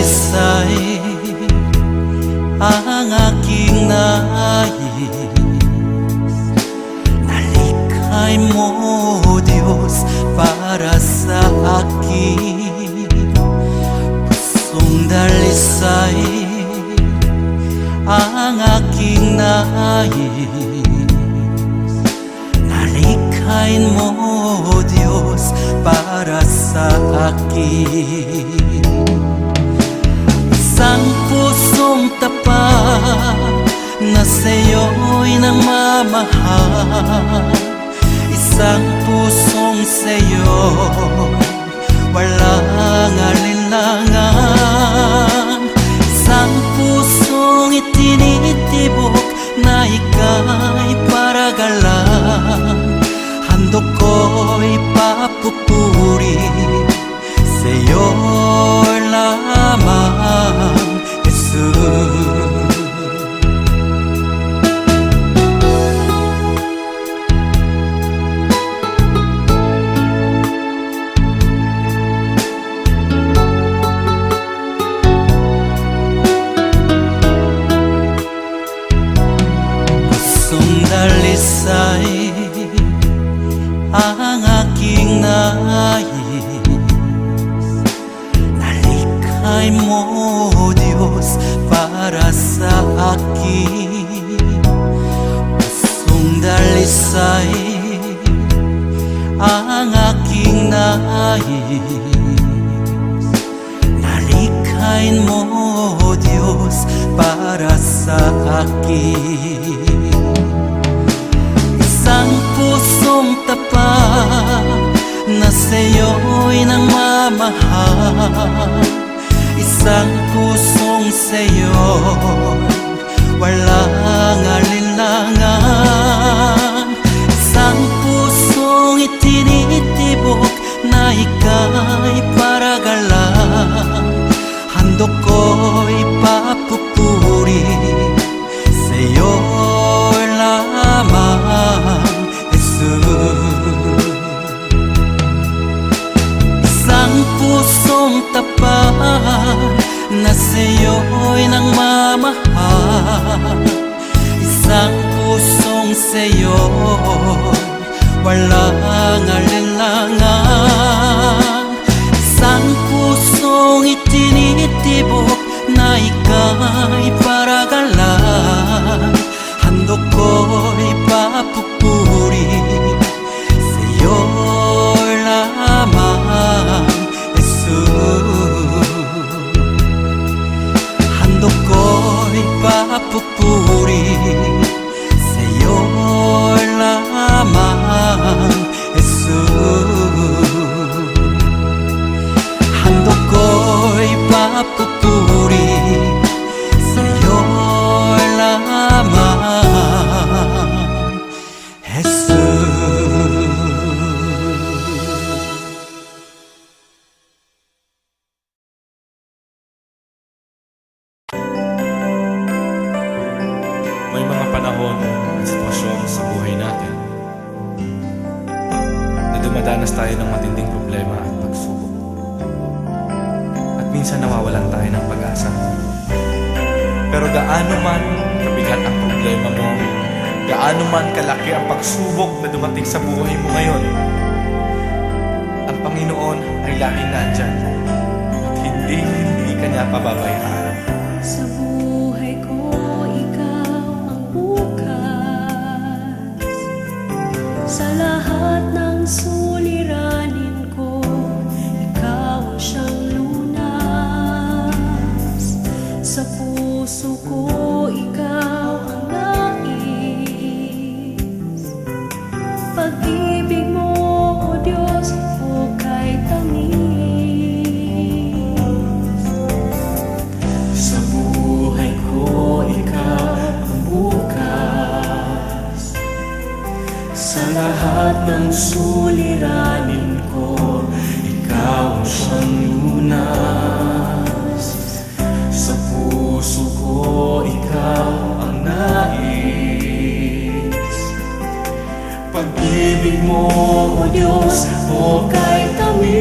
dalisay ang aking nais. Nalikhay mo, Diyos, para sa akin. Pusong dalisay ang aking nais. Nalikhain mo, Diyos, para sa akin. Isang pusong tapat na sa'yo'y nagmamahal. Isang pusong sa'yo walang alinlangan. Isang pusong itinitibok na ika'y paragalan. Handog ko'y papupuri sa'yo lamang, Jesus. Dalisay ang aking nais. Nalikhay mo, Diyos, para sa akin. Pusong dalisay ang aking nais. Nalikhain mo, Diyos, para sa akin. Isang pusong tapat na sa'yo'y nagmamahal. Isang pusong sa'yo walang alinlangan. Isang pusong itinitibok na ika'y paragalan. Handog ko'y papupuri sa'yo lamang, Jesus. Isang pusong tapat na sa'yo'y nagmamahal. Isang pusong sa'yo walang alinlangan. Isang pusong itinitibok na ika'y paragalan. Handog ko'y papupuri sa'yo lamang, Jesus. Handog ko'y papupuri sa'yo lamang, Jesus. Handog ko'y papupuri sa'yo lamang, Jesus. May mga panahon at sitwasyon sa buhay natin na dumadanas tayo ng matinding problema at pagsubok. At minsan nawawalan tayo ng pag-asa. Pero gaano man kabigat ang problema mo, gaano man kalaki ang pagsubok na dumating sa buhay mo ngayon, ang Panginoon ay laging nandyan at hindi ka niya pababayaan. Sa buhay ko, ikaw ang bukas. Sa lahat ng suliranin ko, ikaw ang siyang lunas. Sa puso ko, ikaw ang nais. Pag-ibig mo, O Diyos, hukay tamis. Sa buhay ko, ikaw ang bukas. Sa lahat ng suliranin ko, ikaw ang siyang lunas. Sa puso ko, ikaw ang nais. Pag-ibig mo, O Diyos, hukay tamis.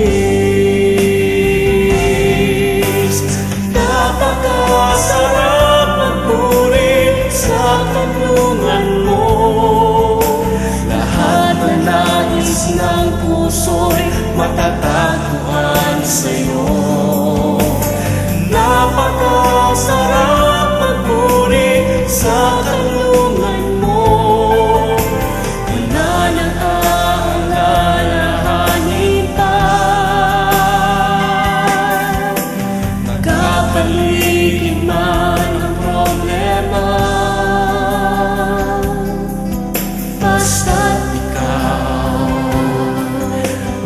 matatagpuan sa'yo. Napakasarap magpuri sa kanlungan mo. Wala nang aalalahanin pa. Magkapaligid man ang problema, basta't ikaw,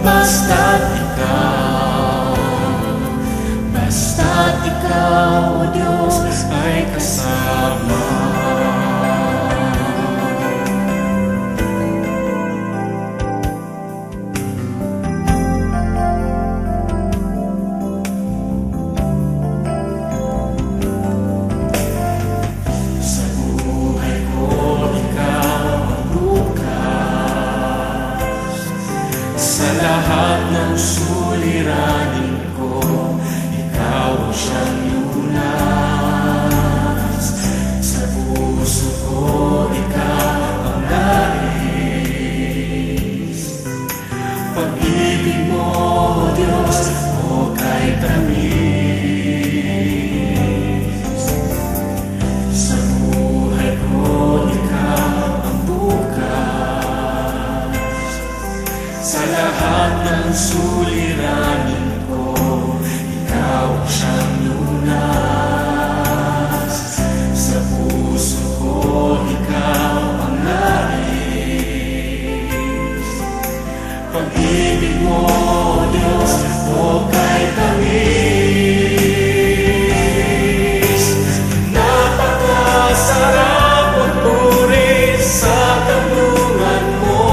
basta't ikaw, basta't ikaw, O Diyos, ay kasama. Sa buhay ko, ikaw ang bukas. Sa lahat ng suliranin ko, ikaw ang siyang lunas. Sa puso ko, ikaw ang nais. Pag-ibig mo, O Diyos, o kahit tamis. Sa buhay ko, ikaw ang bukas. Sa lahat ng suliranin ko, ikaw ang siyang lunas. Sa puso ko, ikaw ang nais. Pag-ibig mo, O Diyos, o kahit tamis. Napakasarap magpuri sa kanlungan mo.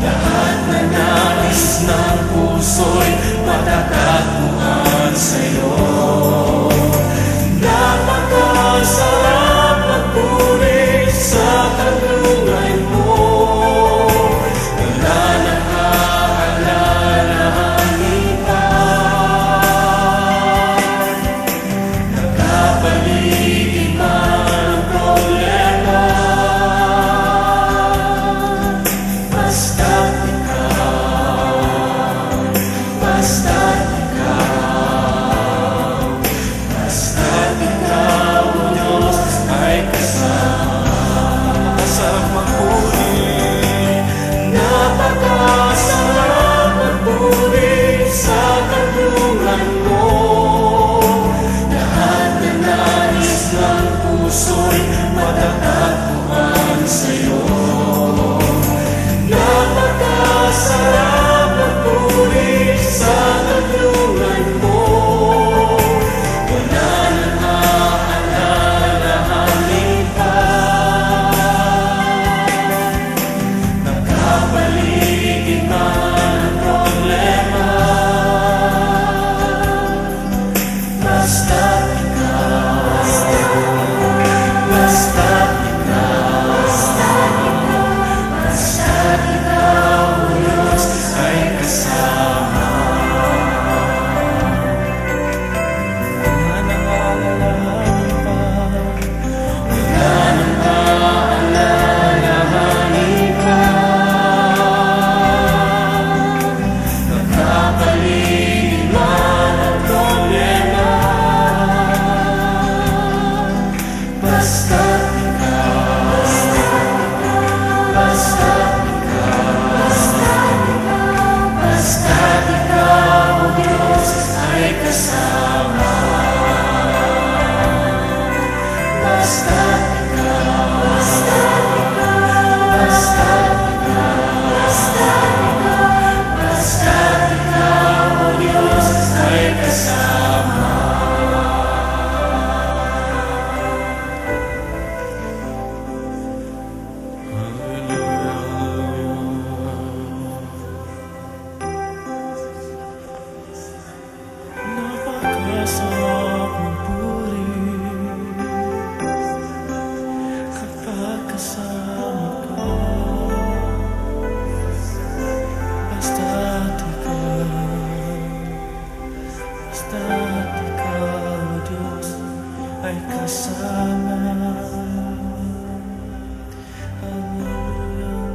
Lahat na nais ng puso'y matatagpuan sa'yo. Napakasarap magpuri sa kanlungan mo. Wala nang aalalahanin pa. Nagkapaligid man ang problema, basta't ikaw, basta't ikaw, basta't ikaw, O Diyos, ay kasama sa magpuri. Napakasarap magpuri sa kanlungan mo. Lahat na nais ng puso'y matatagpuan sa'yo. Napakasarap magpuri sa kanlungan mo. Wala nang aalalahanin pa. Nagkapaligid man ang problema, basta't ikaw, basta't ikaw, basta't ikaw, O Diyos, ay kasama. Wala nang aalalahanin pa. Wala nang aalalahanin pa. Nagkapaligid man ang problema, basta't ikaw, basta't ikaw, basta't ikaw, O Diyos, ay kasama. Basta't ikaw, basta't ikaw, basta't ikaw, O Diyos, ay kasama. Napakasarap magpuri kapag kasama ka. Basta't ikaw, O Diyos, ay kasama. Hallelujah.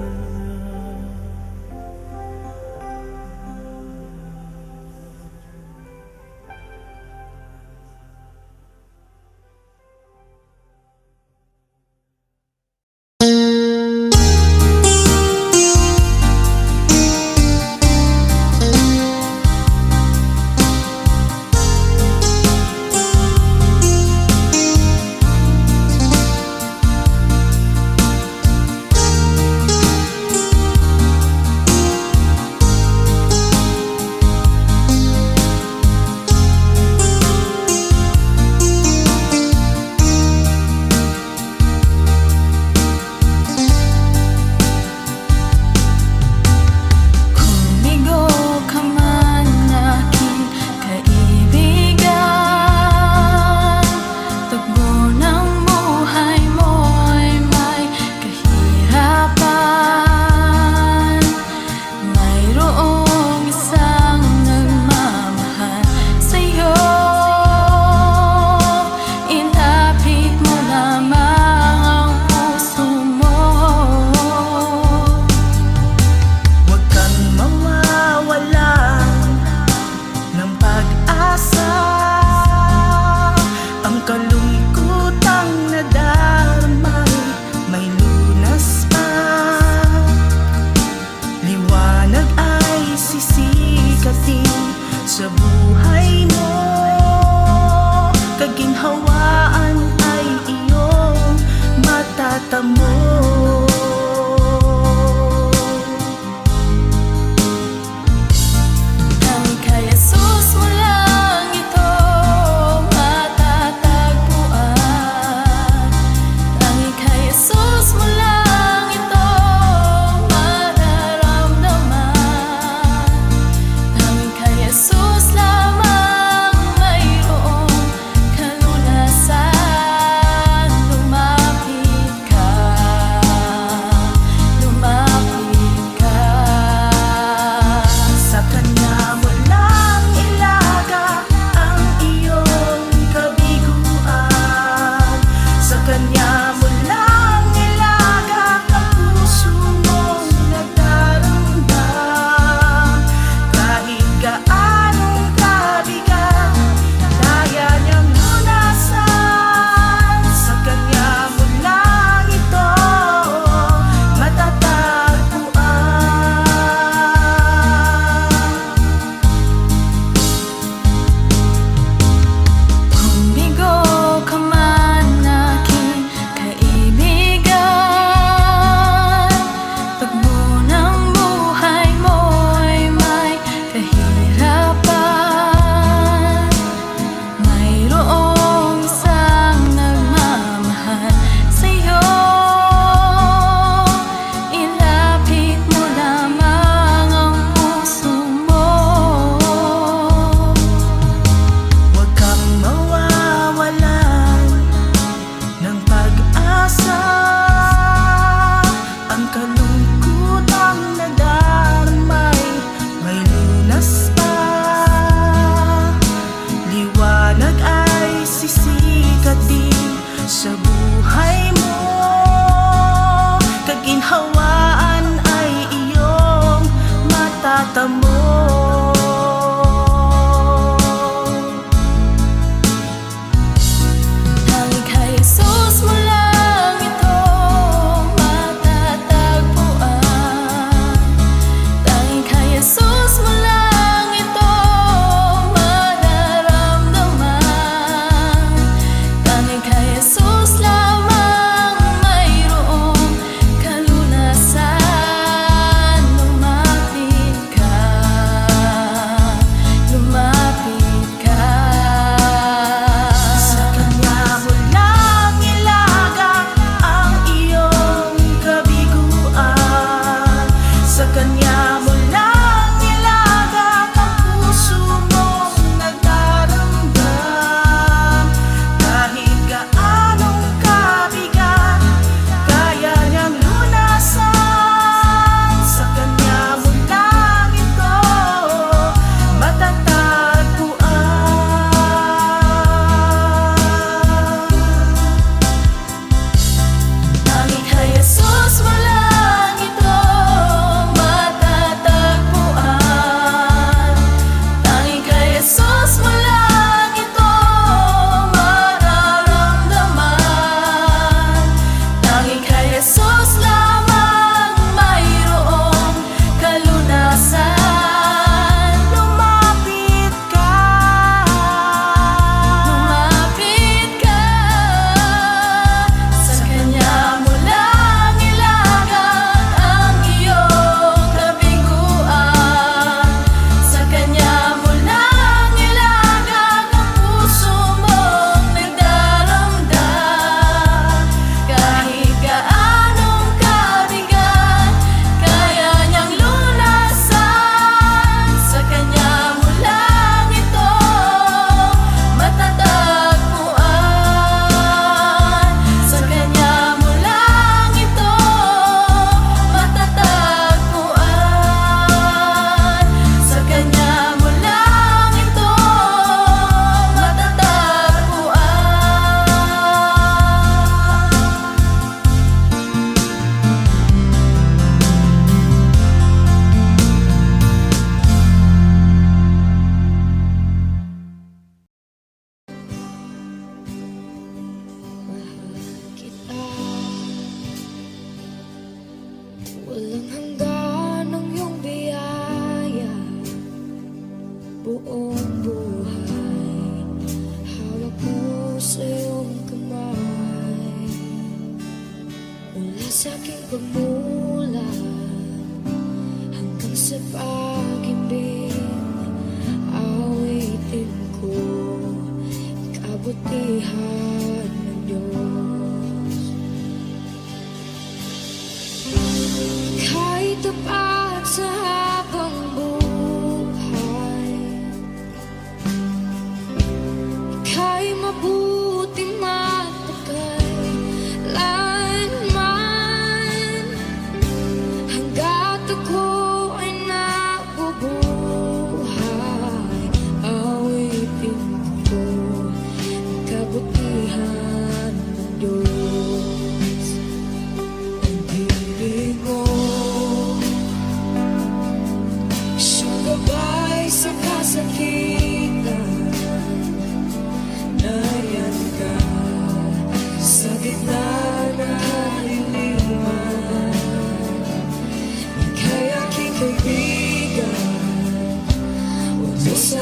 buhay mo, kaginhawaan ay iyong matatamo. Tanging kay Jesus mo lang ito matatagpuan. Tanging kay Jesus mo lang ito mararamdaman. Tanging kay Jesus lamang mayroong kalunasan. Lumapit ka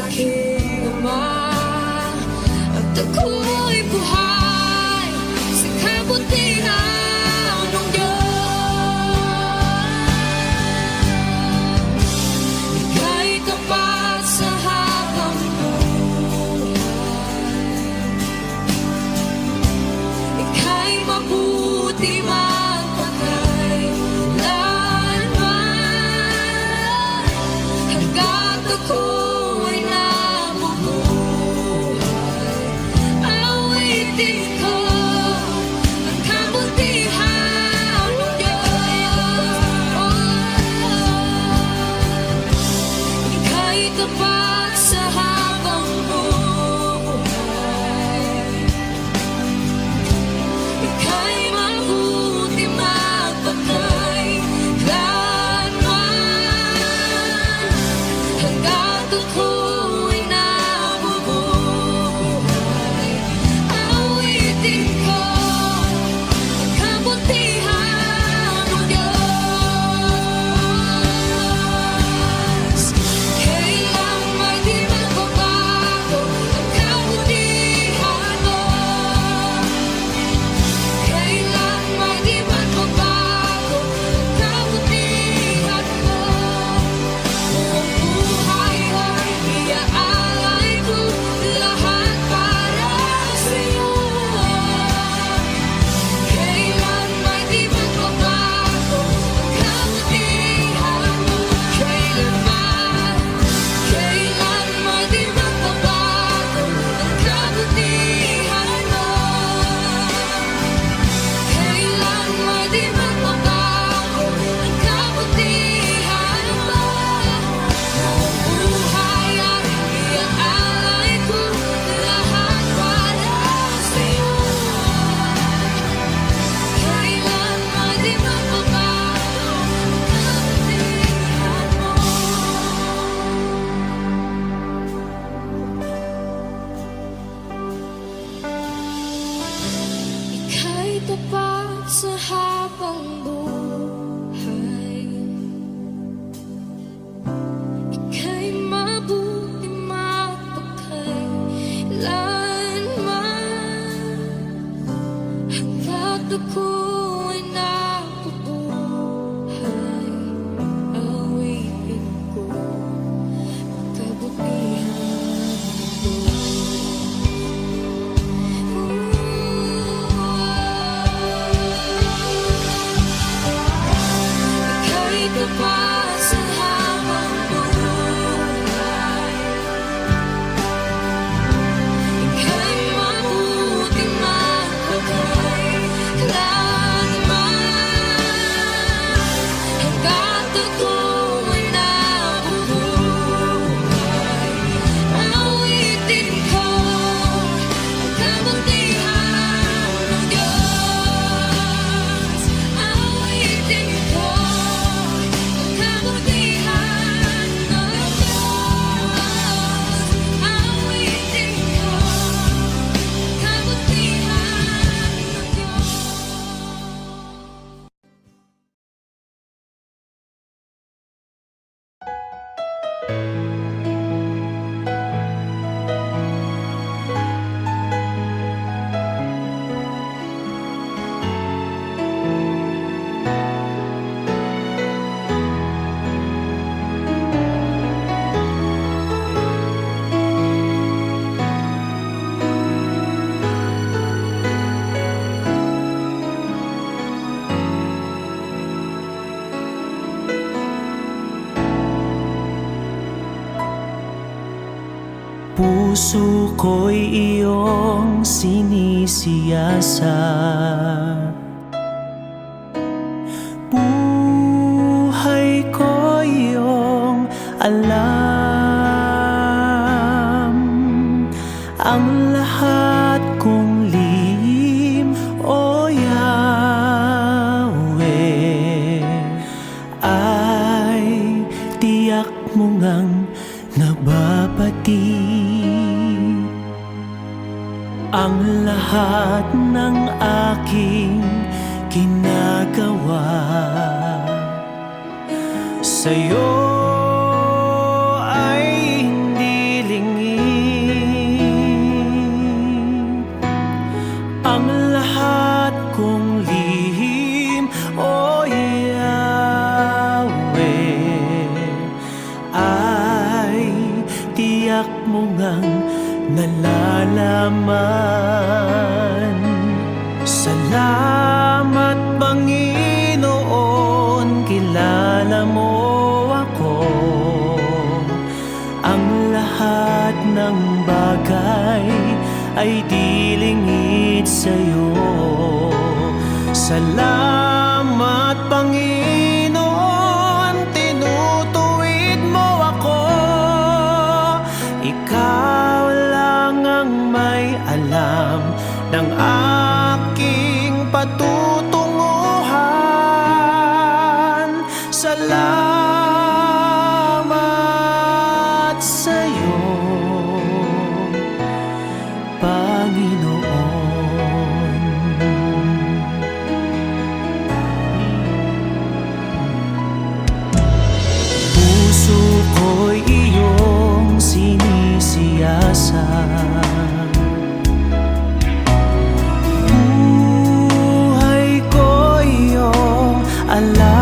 aking Ama, at ako'y buhay sa kabutihan ng Diyos. Ika'y tapat sa habang buhay, ika'y mabuti magpakailanman, hanggat ako'y nabubuhay. Awitin ko ang kabutihan ng Diyos. Ika'y tapat sa habang buhay, ika'y mabuti magpakailanman, hanggat ako'y nabubuhay. Awitin ko ang kabutihan ng Diyos. Kailang may di magbabago ang kabutihan mo, kailan may di magbabago ang kabutihan mo. Buong buhay ay iaalay ko lahat para sa'yo. Kailan may di magbabago ang kabutihan mo, kailan may di magbabago ang kabutihan mo, kailan may di magbabago ang kabutihan mo. Buong buhay ay iaalay ko lahat para sa'yo. Kailan may di magbabago ang kabutihan mo. Ika'y tapat sa habang buhay, ika'y mabuti magpakailanman, hanggat ako'y nabubuhay. Awitin ko ang kabutihan mo. Ika'y tapat sa habang buhay, ika'y mabuti magpakailanman, hanggat ako'y nabubuhay. Awitin ko ang kabutihan ng Diyos. Awitin ko ang kabutihan ng Diyos. Awitin ko ang kabutihan ng Diyos. Puso ko'y iyong sinisiyasat, buhay ko iyong alam, ang lahat kong lihim, o Yahweh, ay tiyak mo ngang nababati. Ang lahat ng aking ginagawa sa'yo ay hindi mo ngang nalalaman. Salamat Panginoon, kilala mo ako. Ang lahat ng bagay ay dilingid sa'yo. Salamat Panginoon, tinutuwid mo ako. Ikaw lang ang may alam ng aking patutunguhan. Salamat sa'yo, Panginoon. Puso ko'y iyong sinisiyasat. Buhay ko iyong alam.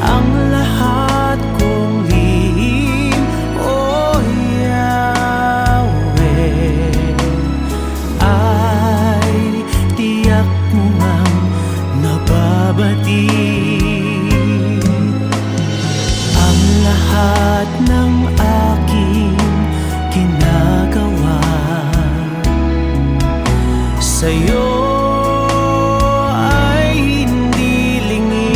Ang lahat kong lihim, O Yahweh, ay tiyak mo ngang nababati. Ang lahat ng aking ginagawa sa'yo ay hindi lingid.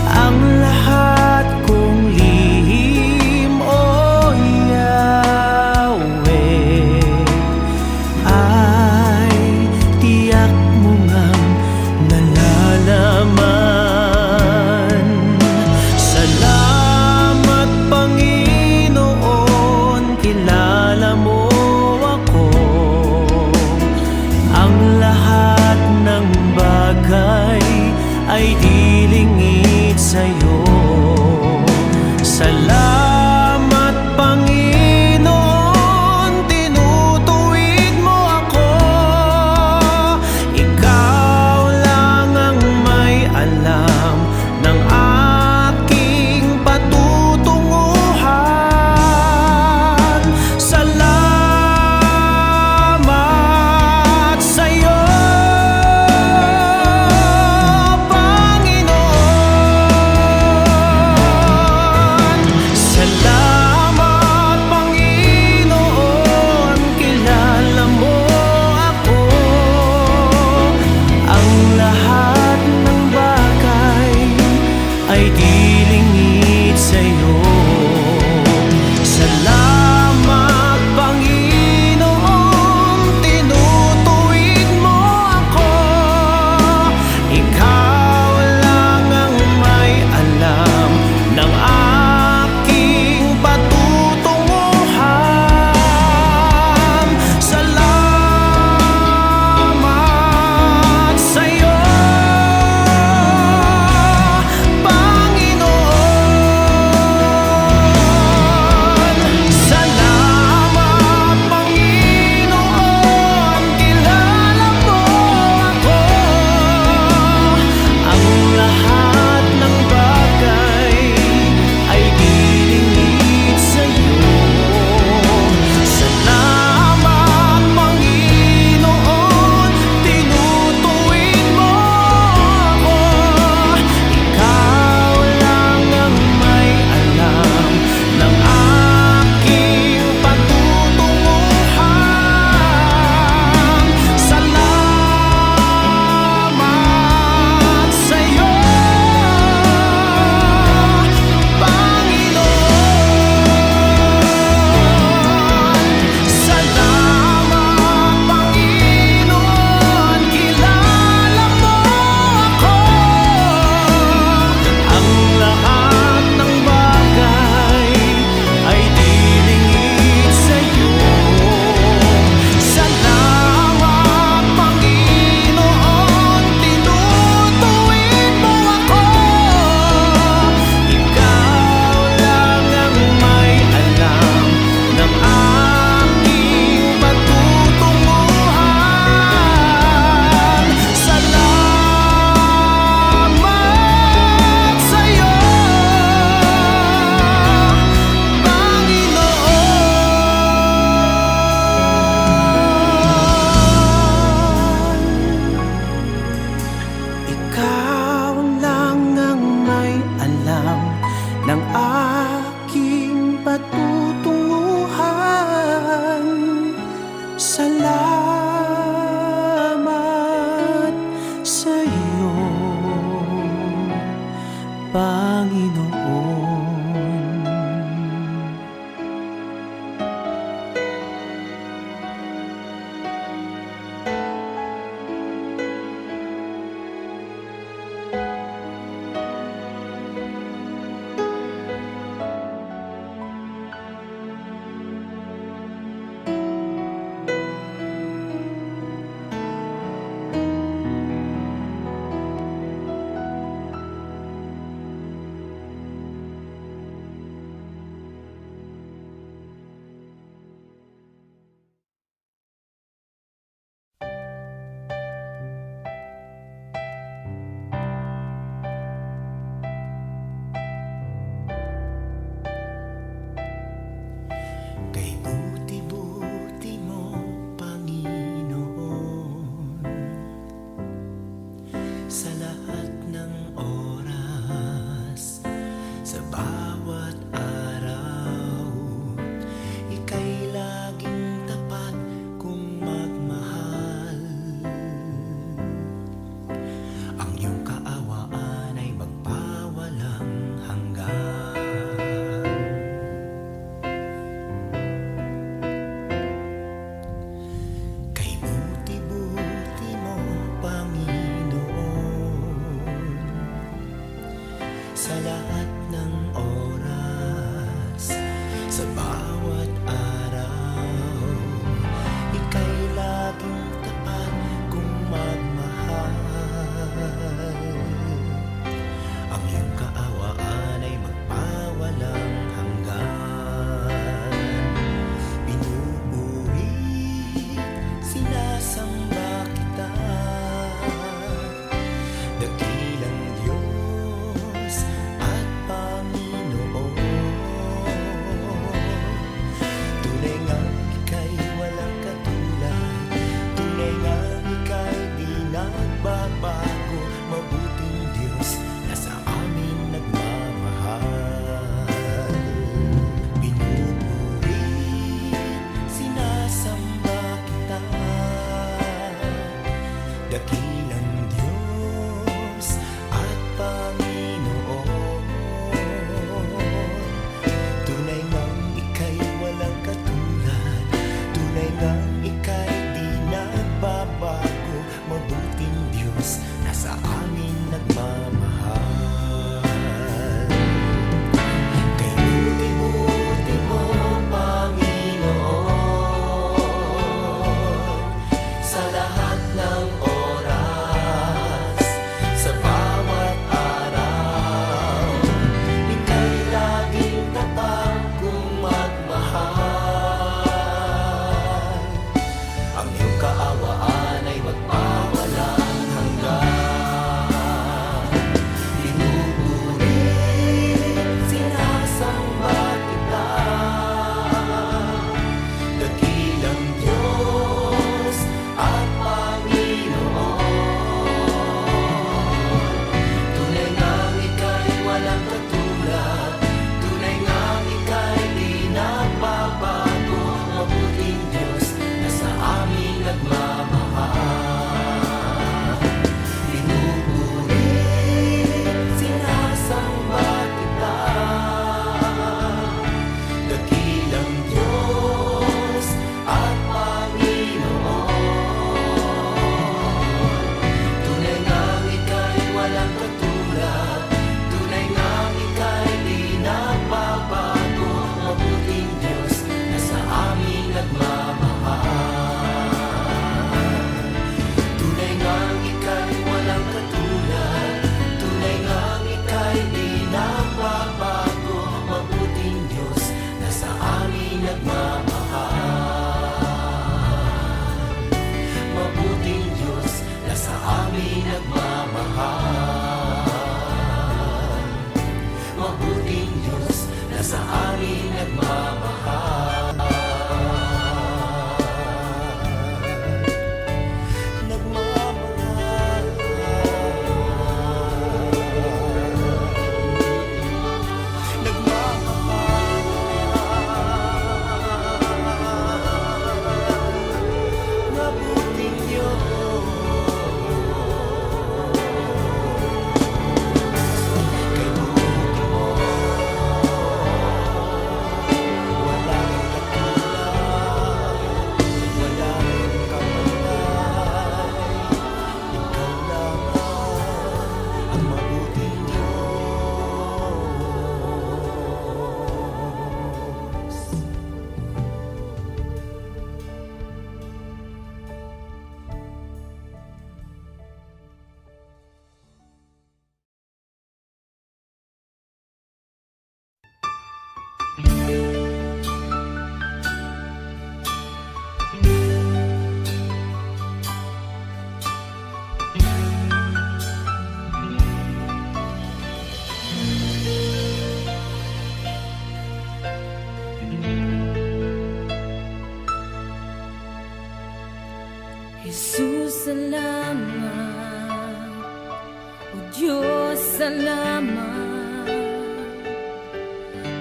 Ang lahat kong lihim, O Yahweh, ay tiyak mo ngang nalalaman. Salamat Panginoon, kilala mo ako. Ang lahat ng bagay ay dilingid sa'yo. Salamat Panginoon, tinutuwid mo ako. Ikaw lang ang may alam ng aking patutunguhan. Salamat sa'yo, Panginoon. Salamat Panginoon, kilala mo ako. Ang lahat ng bagay ay dilingid sa'yo. Salamat Panginoon, tinutuwid mo ako. Ikaw lang ang may alam ng aking patutunguhan. Salamat sa'yo, Panginoon. Panginoon. Kay buti-buti mo, Panginoon, sa lahat ng oras, sa bawat araw, ika'y laging tapat kung magmahal. Ang iyong kaawaan ay magpawalang hanggan. Kay buti-buti mo, Panginoon, sa lahat ng oras, sa bawat araw, ika'y laging tapat kung magmahal. Ang iyong kaawaan ay magpawalang hanggan. Pinupuri, sinasamba kita, dakilang Diyos at Panginoon. Tunay ngang ika'y walang katulad, tunay ngang ika'y di nagbabago, mabuting Diyos na sa amin nagmamahal. Pinupuri, sinasamba kita, dakilang Diyos at Panginoon. Tunay ngang ika'y walang katulad, tunay ngang ika'y di nagbabago, mabuting Diyos na sa amin nagmamahal. Kay buti-buti mo, Panginoon, sa lahat ng oras, sa bawat araw, ika'y laging tapat kung magmahal. Ang iyong kaawaan ay magpawalang hanggan. Pinupuri, sinasamba kita, dakilang Diyos at Panginoon. Tunay ngang ika'y walang katulad, tunay ngang ika'y di nagbabago, mabuting Diyos na sa amin nagmamahal. Pinupuri, sinasamba kita, dakilang Diyos at Panginoon. Tunay ngang ika'y walang katulad, tunay ngang ika'y di nagbabago, mabuting Diyos na sa amin nagmamahal. Tunay ngang ika'y walang katulad, tunay ngang ika'y di nagbabago, mabuting Diyos na sa amin nagmamahal. Mabuting Diyos na sa amin nagmamahal. Mabuting Diyos na sa amin nagmamahal. Nagmamahal. Nagmamahal. Mabuting Diyos. Kay buti mo, Jesus, salamat. O Diyos, salamat.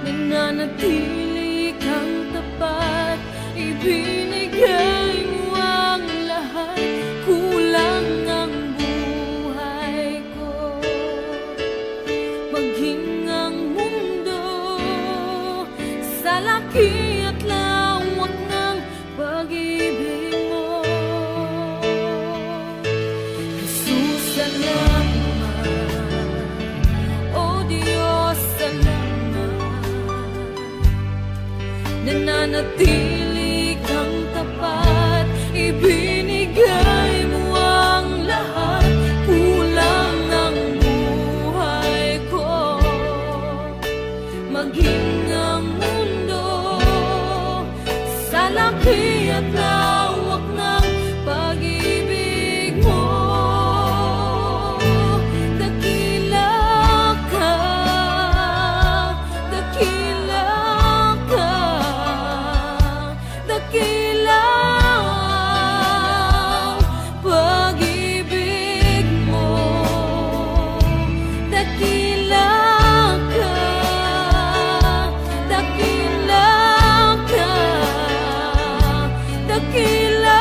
Nananatili kang tapat, ibinigay mo ang lahat. Kulang ang buhay ko, maging ang mundo sa laki at lawak ng pag-ibig mo. Jesus, salamat. O Diyos, salamat. Nananatili kang tapat, ibinigay mo ang lahat. Kulang ang buhay ko, maging ang mundo sa laki at lawak ng pag-ibig mo. Dakila ka, dakila ka, dakila ang pag-ibig mo. Dakila ka, dakila ka, dakila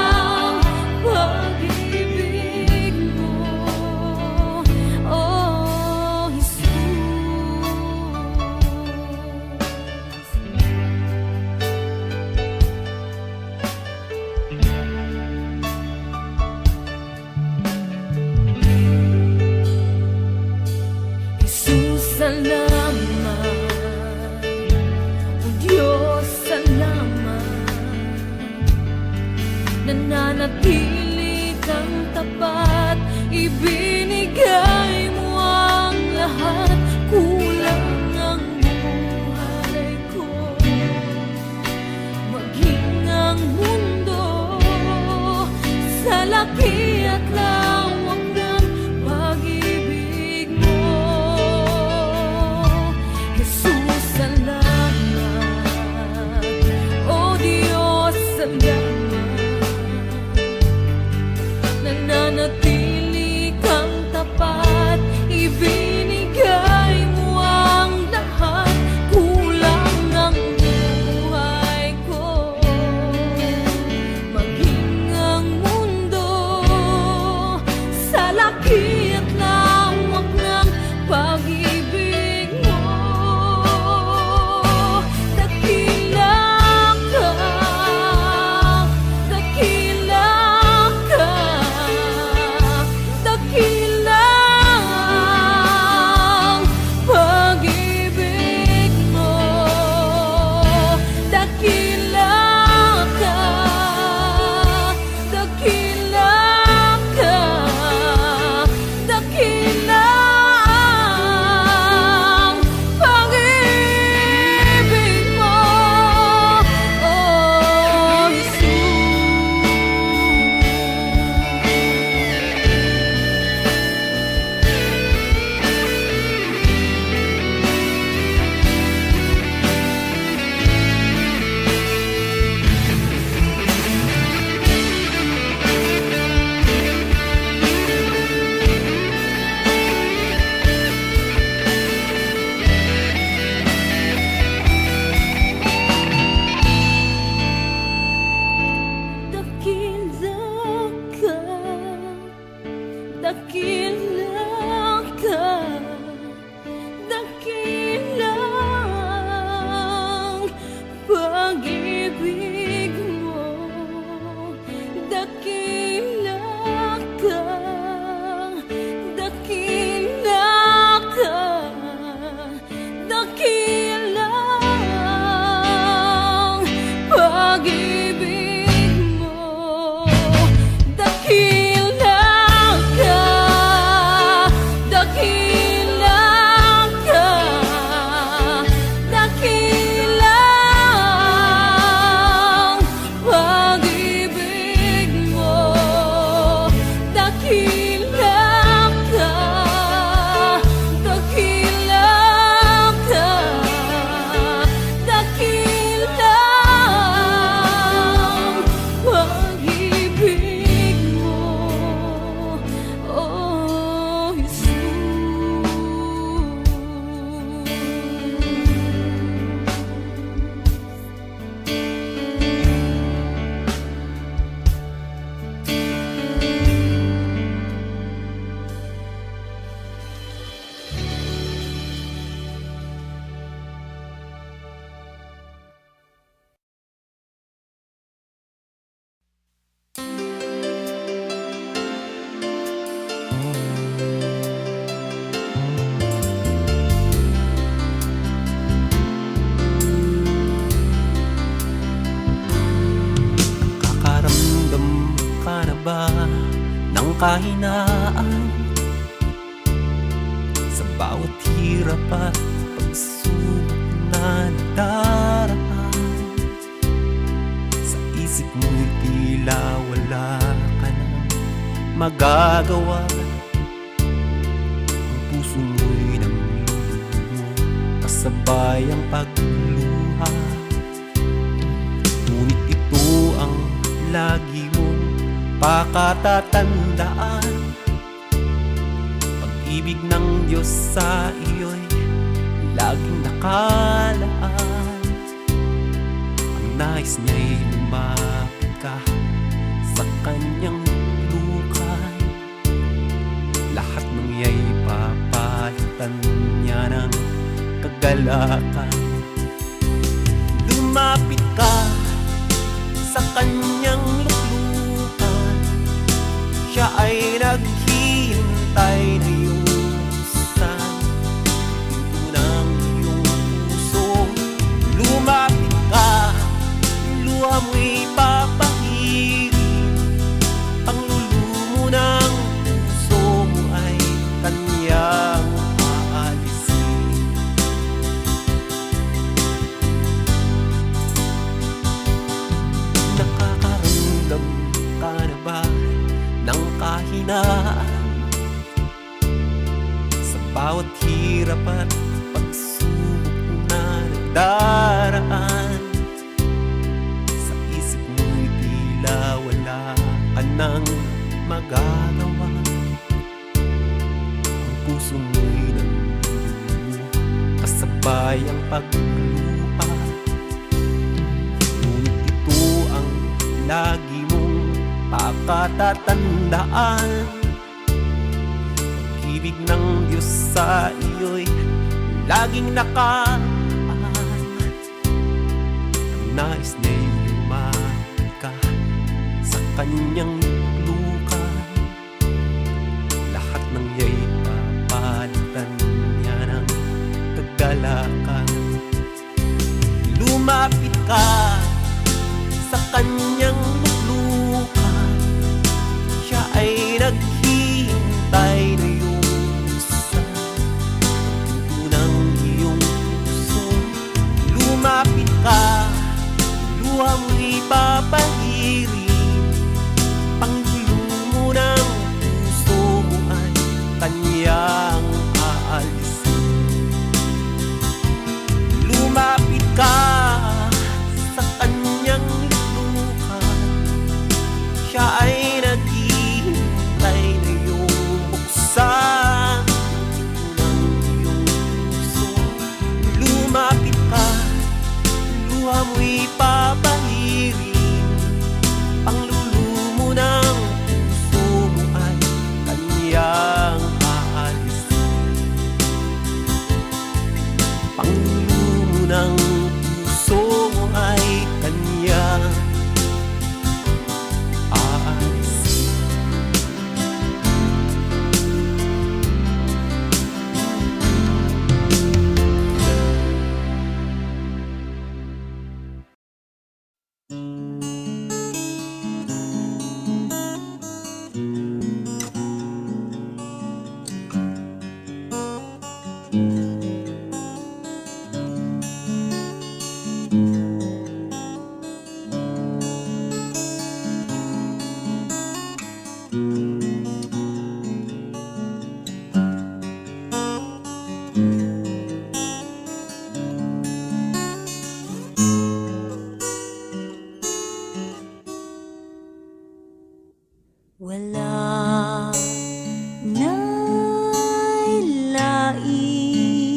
ang pag-ibig mo, oh Jesus. Jesus, salamat. O Diyos, salamat. Nananatili kang tapat, ibinigay mo ang lahat. Kulang ang buhay ko, maging ang mundo sa laki at lawak ng pag-ibig mo. Jesus, salamat. O Diyos, salamat. Nananatili kang tapat, ibinigay mo ang lahat. Kulang ang buhay ko, maging ang mundo sa laki at lawak ng pag-ibig mo. Dakila ka, dakila ka, dakila ang pag-ibig mo. Dakila ka, dakila ka, dakila kahinaan, sa bawat hirap at pagsubok na nadaraan. Sa isip mo'y tila wala ka na magagawa. Ang puso mo'y namlulumo, kasabay ang pagluha. Ngunit ito ang lagi mong pakatatandaan. Pag-ibig ng Diyos sa iyo'y laging nakalaan. Ang nais niya'y lumapit ka sa kanyang lukan. Lahat ng iya'y papalitan niya ng kagalakan. Lumapit ka sa kanyang luklukan. Siya ay naghihintay na iyong buksan pinto ng iyong puso. Lumapit ka, luha mo'y papahirin. Panglulumo ng puso mo ay kanyang aalisin. Nakakaramdam ka na ba ng kahinaan? Sa bawat hirap at pagsubok na nagdaraan. Sa isip mo'y tila wala ka nang magagawa. Ang puso mo'y namlulumo, kasabay ang pagluha. Ngunit ito ang lagi mong pakatatandaan. Pag-ibig ng Diyos sa iyo'y laging nakaan. Ang nais niya'y lumapit ka sa kanyang lukan. Lahat ng iya'y papalitan niya ng kagalakan. Lumapit ka sa kanyang luklukan. Siya ay naghihintay na iyong buksan pinto ng iyong puso. Lumapit ka, luha mo'y papahirin. Panglulumo ng puso mo ay kanyang aalisin. Lumapit ka sa kanyang luklukan. Siya ay naghihintay na iyong buksan pinto ng iyong puso. Lumapit ka, luha mo'y papahirin. Panglulumo ng puso mo ay kanyang aalisin. Panglulumo ng puso mo ay kanyang aalisin. Wala na'y lain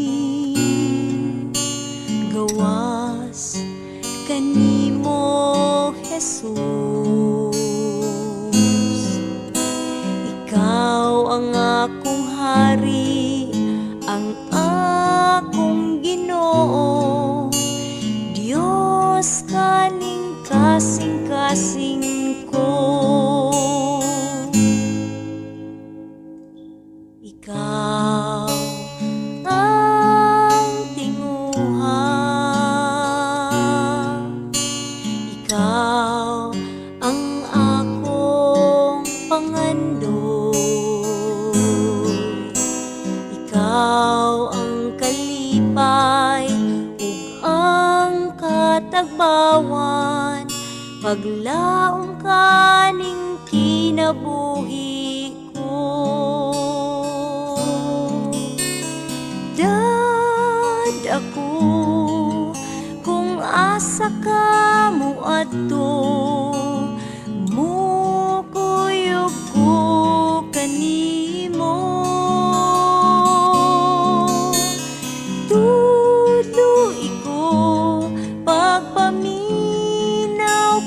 kalipay ug ang katagbawan, paglaom kaning kinabuhi ko. Dad ako kung asa ka mo adto, mukuyog ko kanimo. Tuloy ko pagpaminaw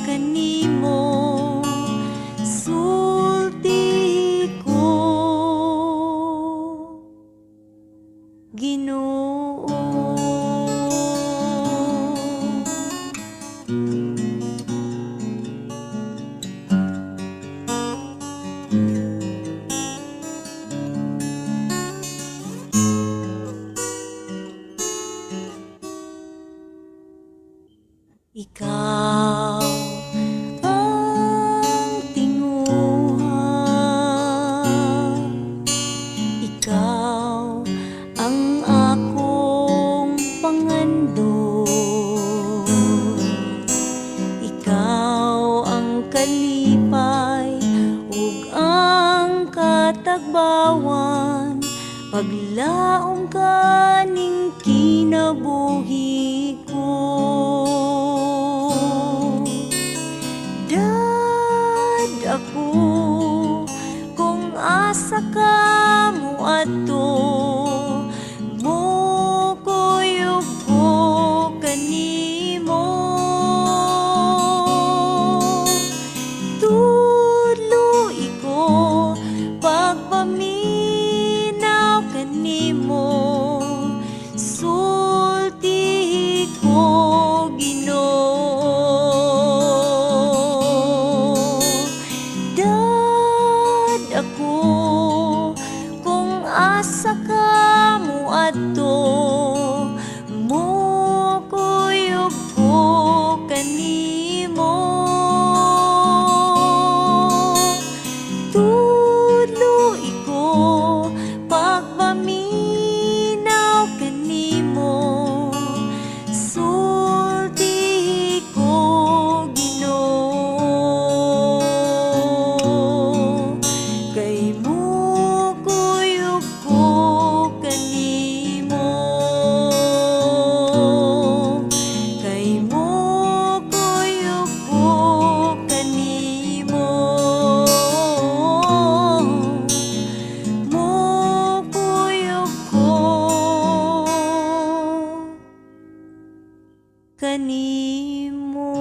kanimo, sulti ko Ginoo. Ikaw ang tinguha, ikaw ang akong pangandon, ikaw ang kalipay ug ang katagbawan, paglaom kaning kinabuhi ko. Dad ako kung asa ka mo adto, mukuyog ko kanimo. Tuloy ko pagpaminaw kanimo, sulti ko Ginoo. Dad ako kung asa ka mo adto, mukuyog ko kanimo. Tuloy ko pagpaminaw kanimo, sulti ko Ginoo. Kay mukuyog ko kanimo, kay mukuyog ko kanimo, mukuyog ko kanimo.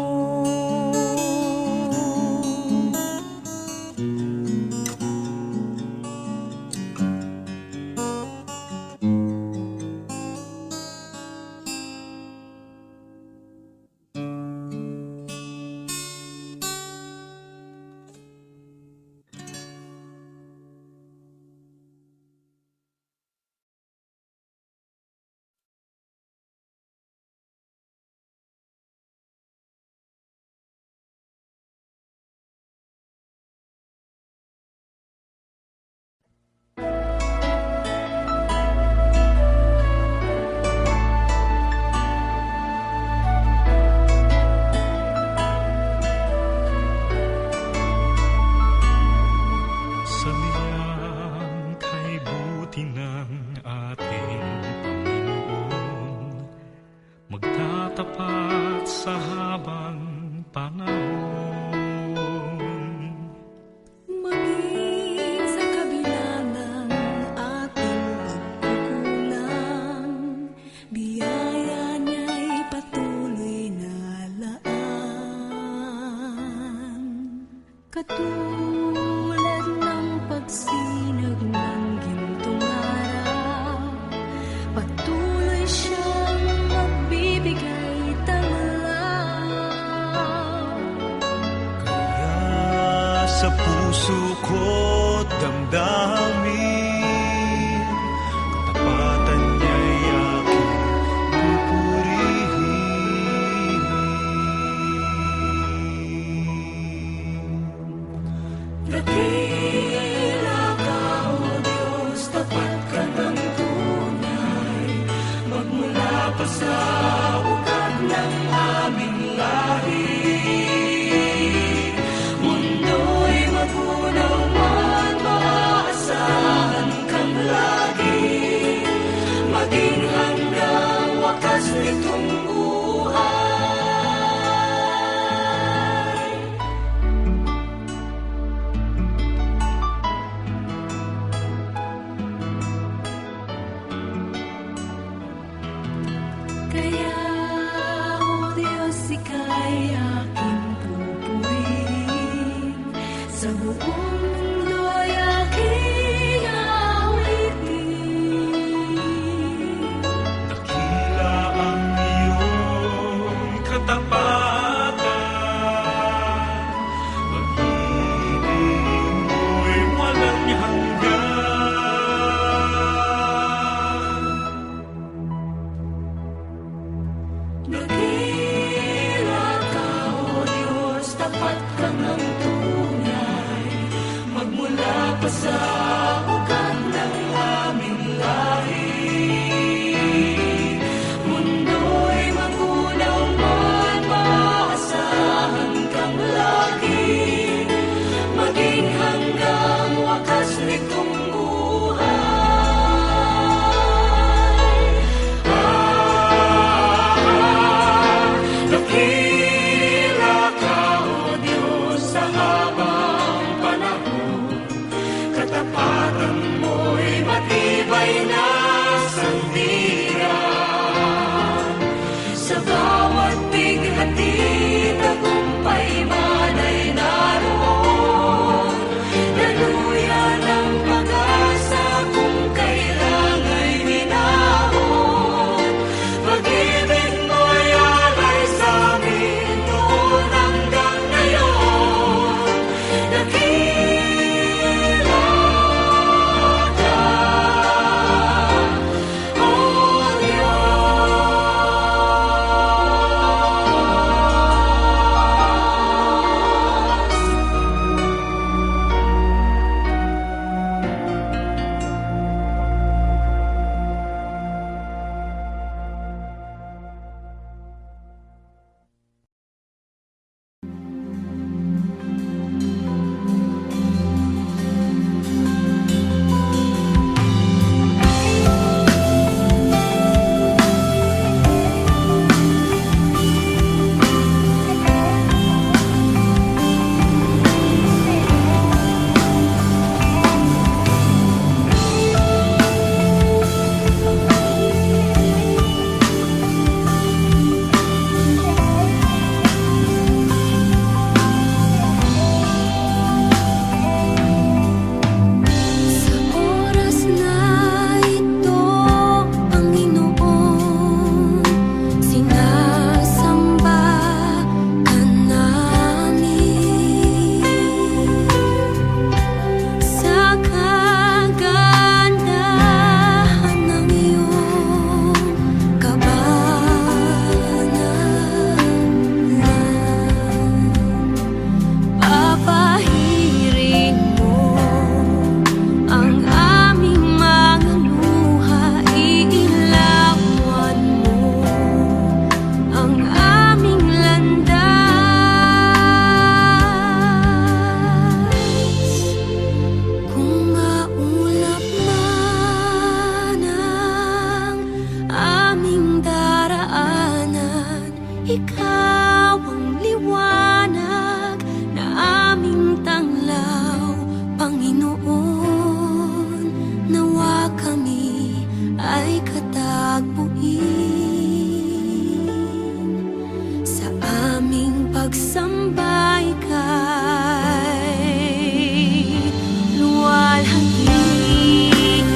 Sa liyan kay buti ng ating Panginoon, magtatapat sa habang panahon. Maging sa kabila ng ating pagkukulang, biyaya niya'y patuloy na laan. Katulad ng pagsinag ng gintong araw, patuloy siyang magbibigay tanglaw. Kaya sa puso ko't damdamin, katapatan niya'y aking pupurihin. Dakila ka, O Diyos, tapat ka ng tunay, magmula sa ugat ng aming lahi. Mundo'y magunaw man, maaasahan kang lagi, maging hanggang wakas nitong buhay. Kaya, O Diyos, Ika'y aking pupurihin, sa buong mundo'y aking awitin. Dakila ang iyong katapatan, pag-ibig mo'y walang hanggan. Dakila ka, O Diyos, tapat ka ng tunay, magmula pa sa ugat ng aming lahi. Mundo'y magunaw man, maaasahan kang lagi, maging hanggang wakas nitong buhay. Dakila ka, O Diyos, sa habang panahon, katapatan mo'y matibay na sandigan. Sa bawat bighati, tagumpay man ay naroon, daluyan ang pag-asa kung kailan ay minahon. Pag-ibig mo'y alay sa amin noon hanggang ngayon. Dakila ka, O Diyos. Sa oras na ito, Panginoon, sinasamba ka namin. Sa kagandahan ng iyong kabanalan, papahirin mo ang aming mga luha, iilawan mo ang aming landas. Kung maulap man ang aming daraanan, ikaw ang liwanag na aming tanglaw, Panginoon. Nawa kami ay katagpuin sa aming pagsambay kay luwalhatiin.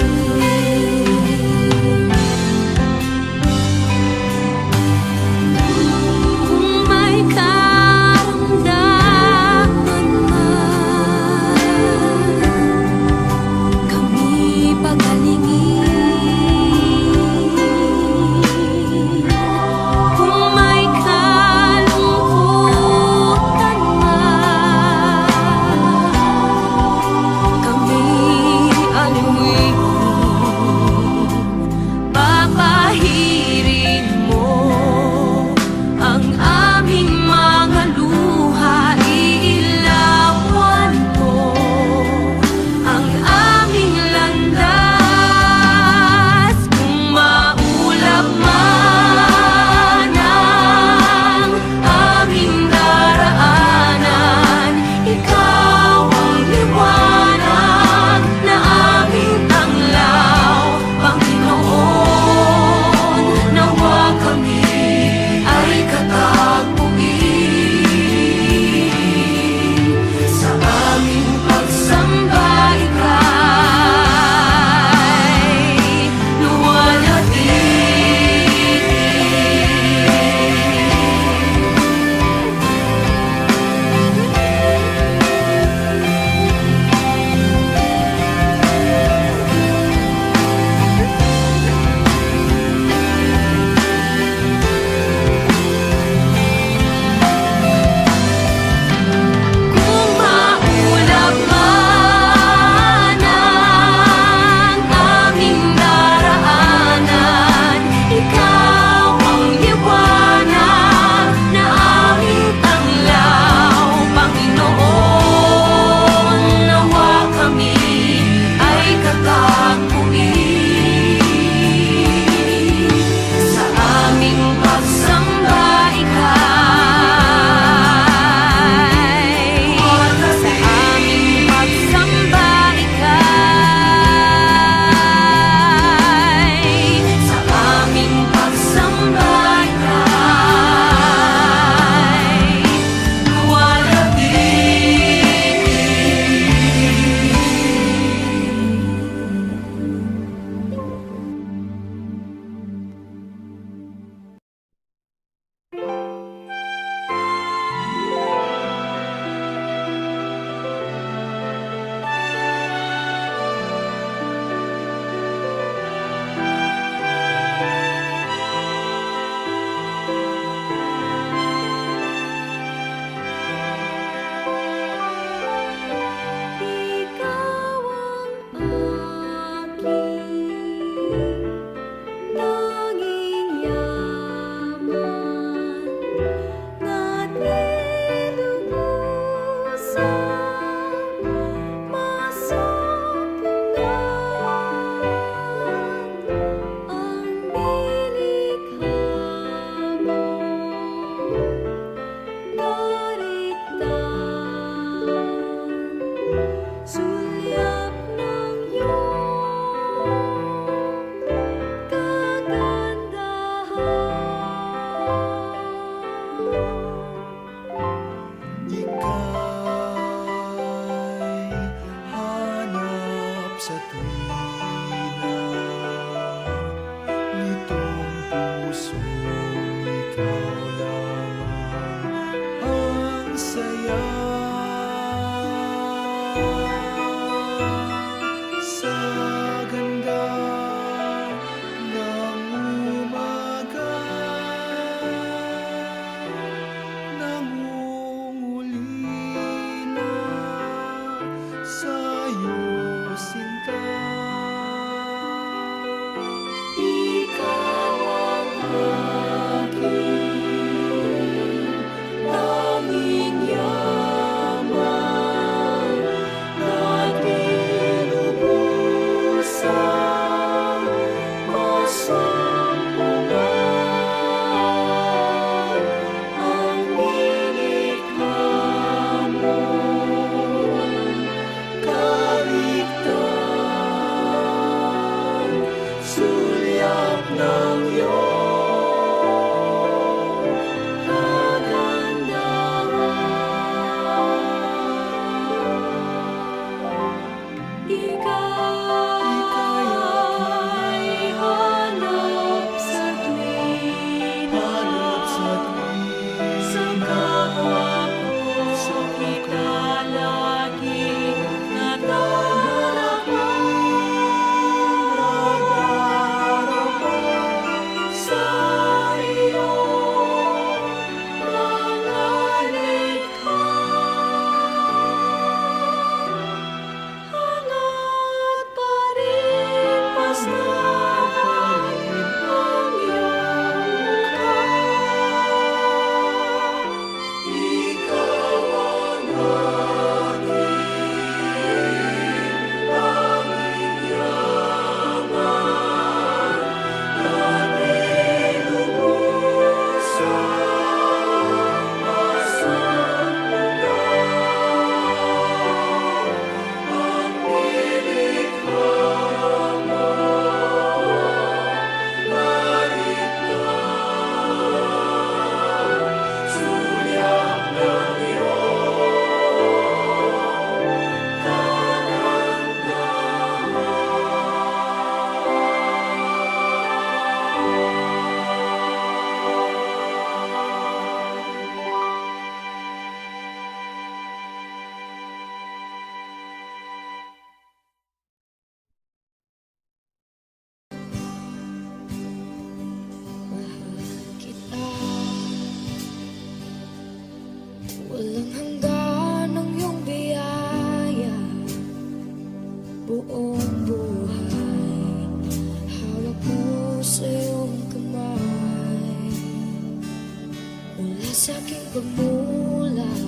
sa aking pagmulat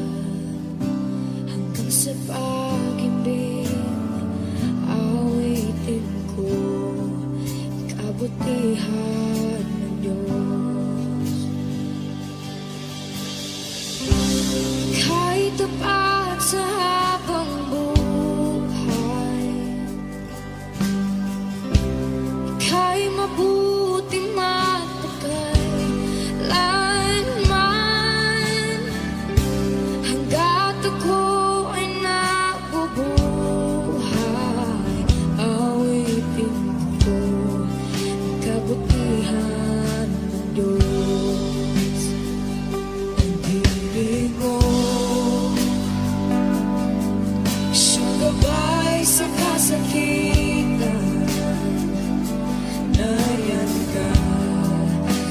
hanggang sa pag-ibig. Awitin ko kabutihan ng Diyos. Kahit tapat sa habang buhay, ika'y mabuti magpakailanman. Hanggat ako ay nabubuhay, awitin ko ang kabutihan ng Diyos. Ang ibig mo, siyang gabay sa kasakitan. Nariyan ka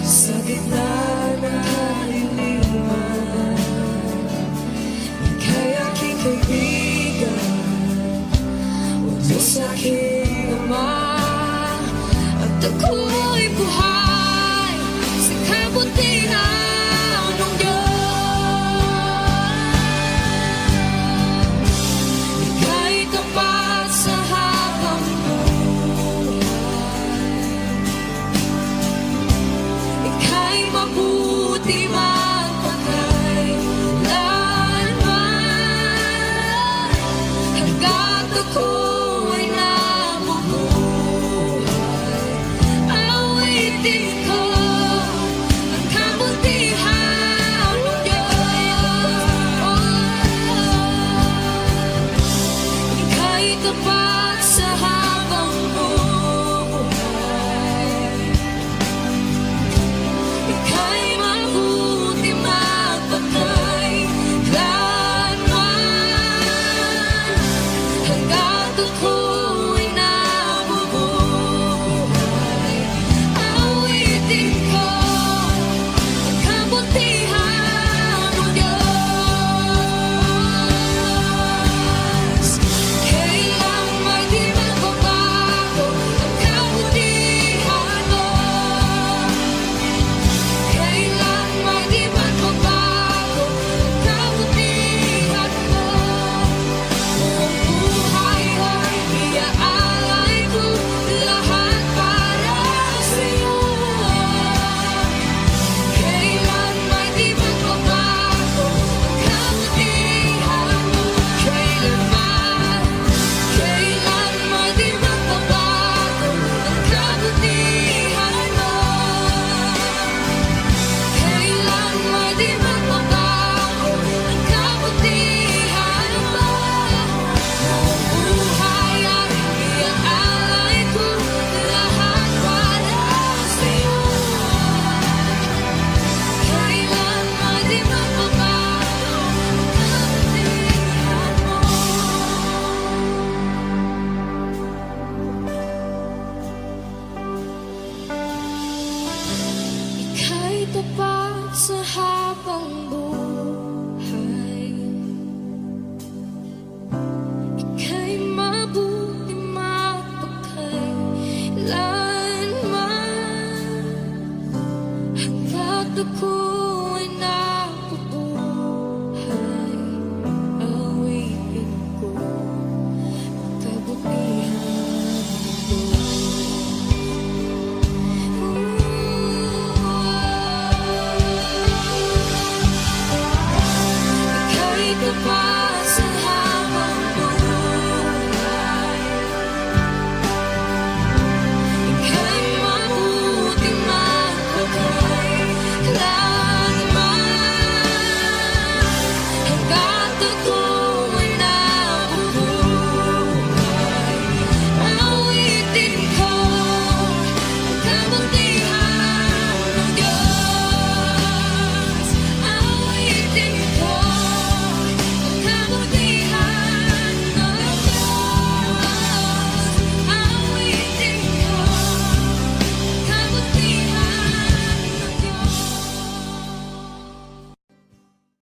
sa gitna ng kaliliman. Ika'y aking kaibigan, Diyos aking Ama. At ako'y buhay sa kabutihan ng Diyos. Ika'y tapat sa habang buhay, ika'y mabuti magpakailanman. Hanggat ako ay nabubuhay, awitin ko ang kabutihan ng Diyos. Ika'y tapat sa habang buhay, ika'y mabuti magpakailanman. Hanggat ako ay nabubuhay, awitin ko ang kabutihan ng Diyos. Kailan may di magbabago ang kabutihan mo. Kailan may di magbabago ang kabutihan mo. Buong buhay ay iaalay ko lahat para sa'yo. Kailan may di magbabago ang kabutihan mo. Kailan may di magbabago ang kabutihan mo. Kailan may di magbabago ang kabutihan mo. Buong buhay ay iaalay ko lahat para sa'yo. Kailan may di magbabago ang kabutihan mo. Ika'y tapat sa habang buhay, ika'y mabuti magpakailanman. Hanggat ako